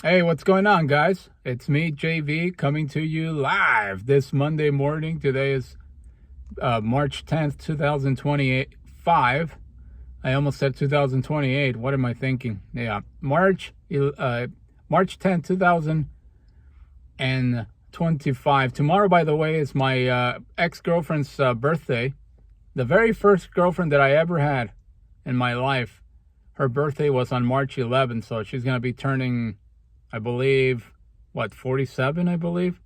Hey, what's going on, guys? It's me, JV, coming to you live this Monday morning. Today is March 10th, 2025. I almost said 2028. What am I thinking? Yeah, March 10th, 2025. Tomorrow, by the way, is my ex-girlfriend's birthday. The very first girlfriend that I ever had in my life. Her birthday was on March 11th, so she's going to be turning, I believe, 47, I believe.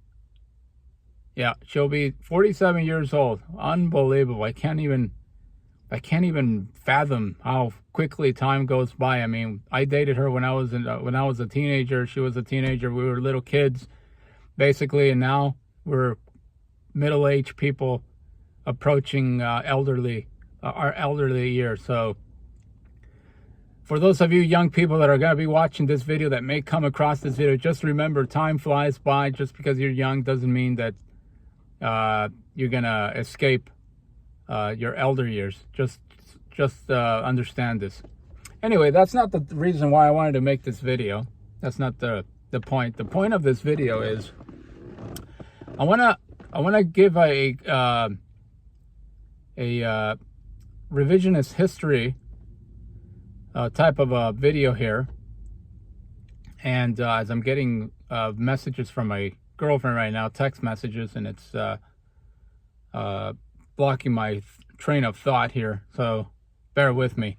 Yeah, she'll be 47 years old. Unbelievable. I can't even fathom how quickly time goes by. I mean, I dated her when I was a teenager. She was a teenager. We were little kids, basically, and now we're middle-aged people approaching our elderly years. So for those of you young people that are going to be watching this video, that may come across this video, just remember, time flies by. Just because you're young doesn't mean that you're going to escape your elder years. Just understand this. Anyway, that's not the reason why I wanted to make this video. That's not the point. The point of this video is I want to give a revisionist history type of a video here, and as I'm getting messages from my girlfriend right now, text messages, and it's blocking my train of thought here, so bear with me.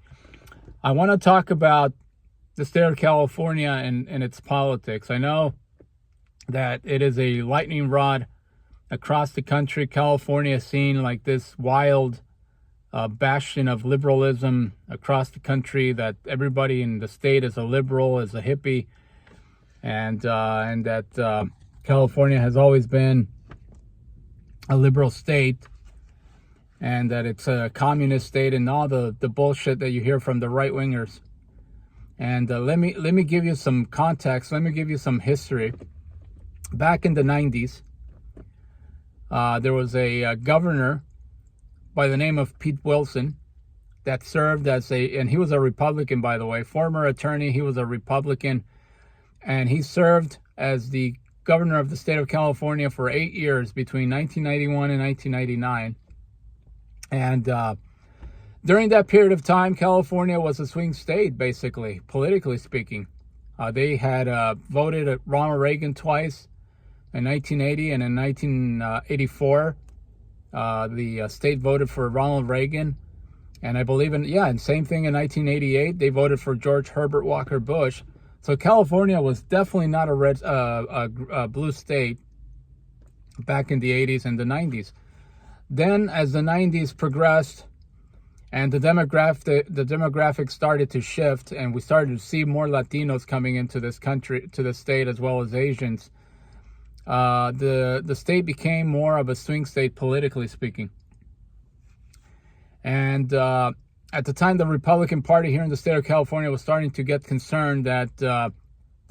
I want to talk about the state of California and its politics. I know that it is a lightning rod across the country. California is seen like this wild bastion of liberalism across the country, that everybody in the state is a liberal, is a hippie, and that California has always been a liberal state, and that it's a communist state, and all the bullshit that you hear from the right wingers. And let me give you some context. Let me give you some history. Back in the 90s, there was a governor by the name of Pete Wilson that served as and he was a Republican, by the way, former attorney. He was a Republican, and he served as the governor of the state of California for 8 years, between 1991 and 1999. And during that period of time, California was a swing state, basically, politically speaking. They had voted Ronald Reagan twice, in 1980 and in 1984. The state voted for Ronald Reagan, and I believe and same thing in 1988. They voted for George Herbert Walker Bush. So California was definitely not a blue state back in the 80s and the 90s. Then, as the 90s progressed and the demographics started to shift, and we started to see more Latinos coming into this country, to the state, as well as Asians, the state became more of a swing state, politically speaking. And at the time, the Republican Party here in the state of California was starting to get concerned that the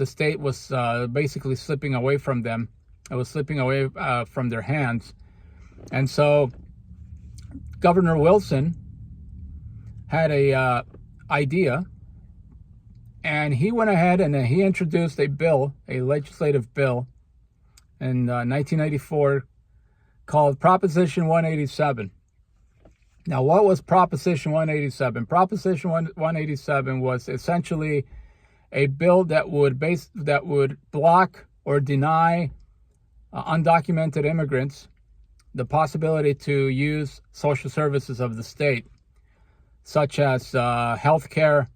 state was basically slipping away from them. It was slipping away from their hands. And so Governor Wilson had a idea, and he went ahead and he introduced a legislative bill, in 1994, called Proposition 187. Now, what was Proposition 187? Proposition 187 was essentially a bill that would block or deny undocumented immigrants the possibility to use social services of the state, such as health care,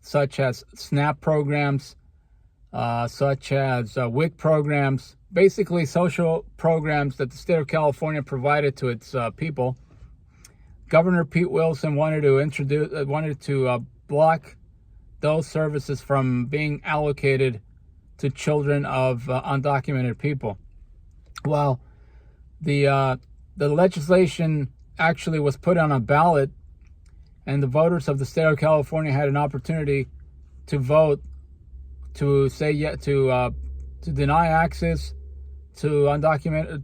such as SNAP programs, such as WIC programs, basically social programs that the state of California provided to its people. Governor Pete Wilson wanted to block those services from being allocated to children of undocumented people. Well, the legislation actually was put on a ballot, and the voters of the state of California had an opportunity to vote to deny access to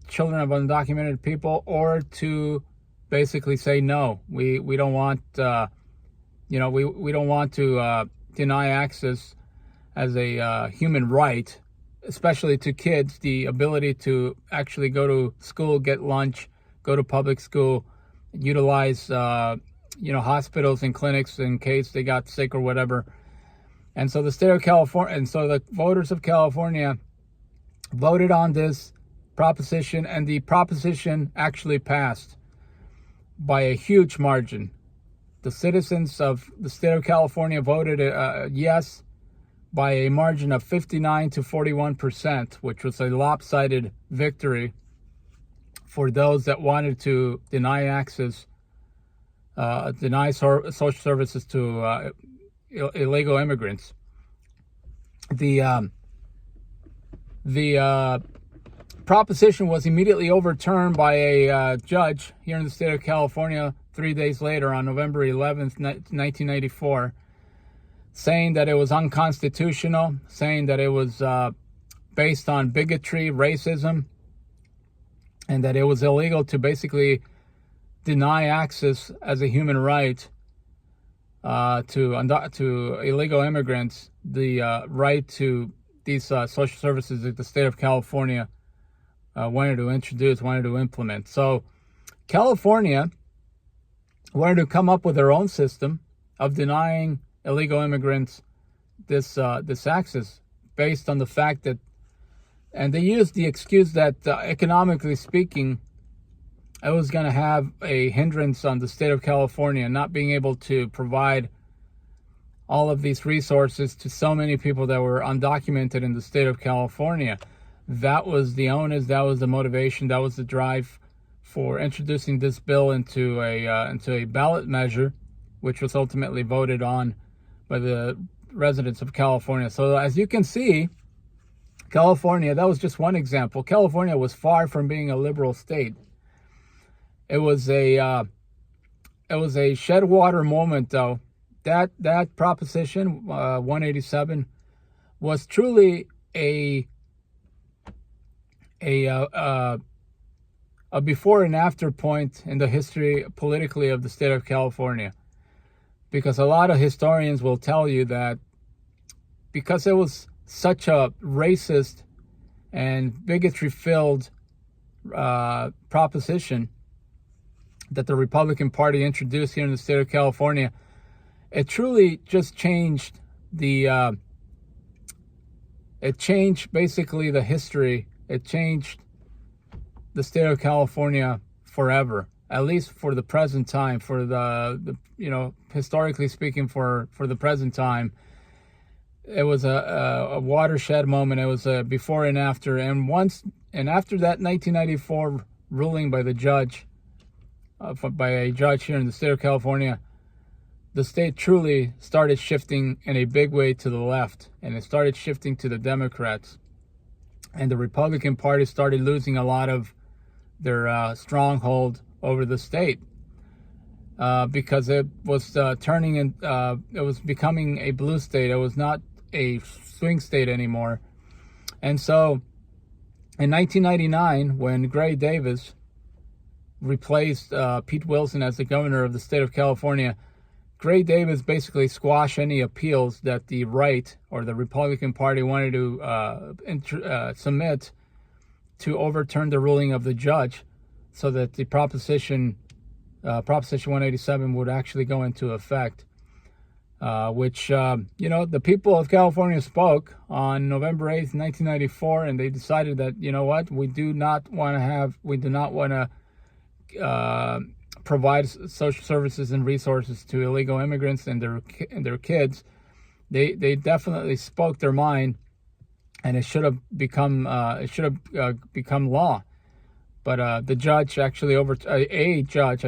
children of undocumented people, or to basically say no. We don't want we don't want to deny access human right, especially to kids, the ability to actually go to school, get lunch, go to public school, utilize hospitals and clinics in case they got sick or whatever. And so the state of California, and so the voters of California voted on this proposition, and the proposition actually passed by a huge margin. The citizens of the state of California voted yes by a margin of 59 to 41%, which was a lopsided victory for those that wanted to deny access, deny social services to illegal immigrants. The proposition was immediately overturned by a judge here in the state of California 3 days later on November 11th, 1994, saying that it was unconstitutional, saying that it was based on bigotry, racism, and that it was illegal to basically deny access as a human right to illegal immigrants, the right to these social services that the state of California wanted to implement. So California wanted to come up with their own system of denying illegal immigrants this access based on the fact that, and they used the excuse that economically speaking, it was going to have a hindrance on the state of California not being able to provide all of these resources to so many people that were undocumented in the state of California. That was the onus, that was the motivation, that was the drive for introducing this bill into a ballot measure, which was ultimately voted on by the residents of California. So as you can see, California, that was just one example. California was far from being a liberal state. It was a shed water moment, though. That proposition 187 was truly a before and after point in the history politically of the state of California, because a lot of historians will tell you that because it was such a racist and bigotry-filled proposition that the Republican Party introduced here in the state of California, it truly just changed it changed basically the history. It changed the state of California forever, at least for the present time, for the historically speaking, for the present time. It was a watershed moment. It was a before and after. And after that 1994 ruling by the judge, by a judge here in the state of California, the state truly started shifting in a big way to the left, and it started shifting to the Democrats. And the Republican Party started losing a lot of their stronghold over the state because it was it was becoming a blue state. It was not a swing state anymore. And so in 1999, when Gray Davis replaced Pete Wilson as the governor of the state of California, Gray Davis basically squashed any appeals that the right or the Republican Party wanted to submit to overturn the ruling of the judge, so that the Proposition 187 would actually go into effect. Which the people of California spoke on November 8th, 1994, and they decided that, you know what, we do not want to provide social services and resources to illegal immigrants and their kids. They definitely spoke their mind, and it should have become law. But the judge actually a judge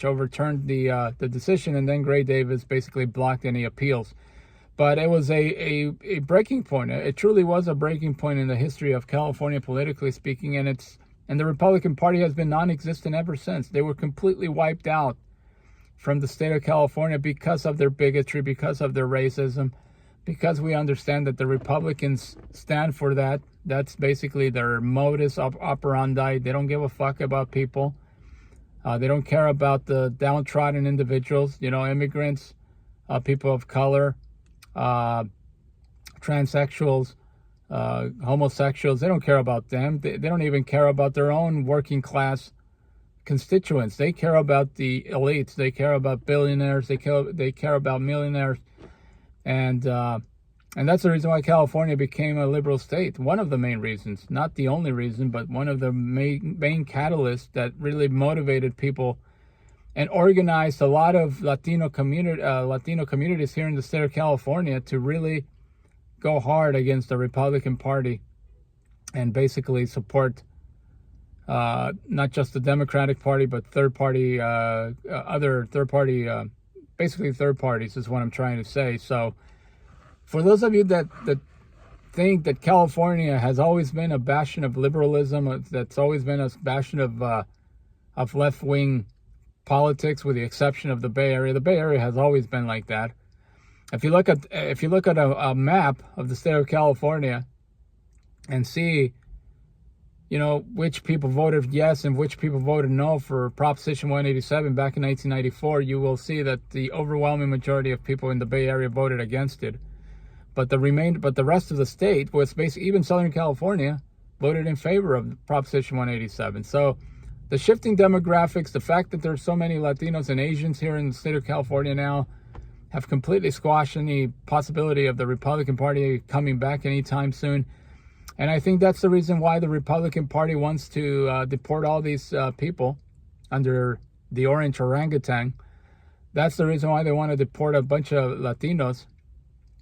overturned the decision, and then Gray Davis basically blocked any appeals. But it was a breaking point. It truly was a breaking point in the history of California, politically speaking, and the Republican Party has been non-existent ever since. They were completely wiped out from the state of California because of their bigotry, because of their racism, because we understand that the Republicans stand for that. That's basically their modus operandi. They don't give a fuck about people. They don't care about the downtrodden individuals, immigrants, people of color, transsexuals, homosexuals. They don't care about them. They don't even care about their own working class constituents. They care about the elites. They care about billionaires. They care about millionaires, and that's the reason why California became a liberal state. One of the main reasons, not the only reason, but one of the main catalysts that really motivated people and organized a lot of Latino communities here in the state of California to really go hard against the Republican Party and basically support not just the Democratic Party, but basically third parties is what I'm trying to say. So for those of you that think that California has always been a bastion of liberalism, that's always been a bastion of left-wing politics, with the exception of the Bay Area has always been like that. If you look at a map of the state of California and see, which people voted yes and which people voted no for Proposition 187 back in 1994, you will see that the overwhelming majority of people in the Bay Area voted against it. But the rest of the state, was basically even Southern California, voted in favor of Proposition 187. So the shifting demographics, the fact that there's so many Latinos and Asians here in the state of California now, have completely squashed any possibility of the Republican Party coming back anytime soon. And I think that's the reason why the Republican Party wants to deport all these people under the orange orangutan. That's the reason why they want to deport a bunch of Latinos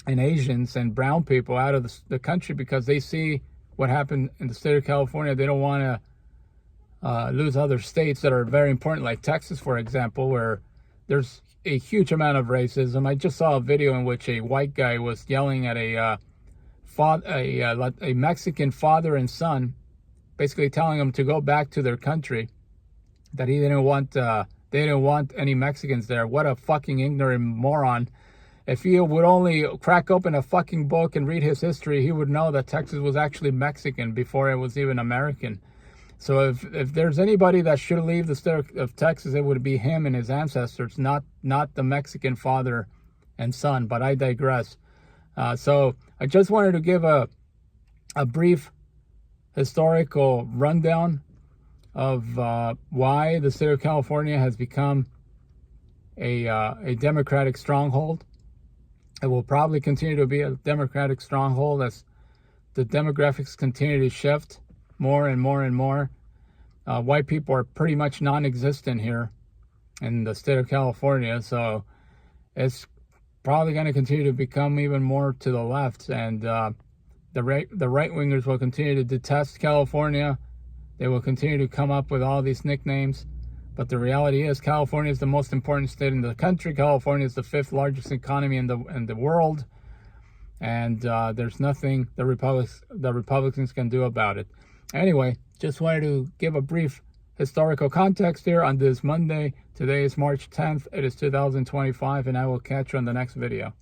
and Asians and brown people out of the country, because they see what happened in the state of California. They don't want to lose other states that are very important, like Texas, for example, where there's a huge amount of racism. I just saw a video in which a white guy was yelling at a Mexican father and son, basically telling them to go back to their country, that they didn't want any Mexicans there. What a fucking ignorant moron. If he would only crack open a fucking book and read his history, he would know that Texas was actually Mexican before it was even American. So if there's anybody that should leave the state of Texas, it would be him and his ancestors, not the Mexican father and son. But I digress. So I just wanted to give a brief historical rundown of why the state of California has become a Democratic stronghold. It will probably continue to be a Democratic stronghold as the demographics continue to shift more and more and more. White people are pretty much non-existent here in the state of California, so it's probably going to continue to become even more to the left, and the right-wingers will continue to detest California. They will continue to come up with all these nicknames, but the reality is California is the most important state in the country. California is the 5th largest economy in the world, and there's nothing the Republicans can do about it. Anyway, just wanted to give a brief historical context here on this Monday. Today is March 10th. It is 2025, and I will catch you on the next video.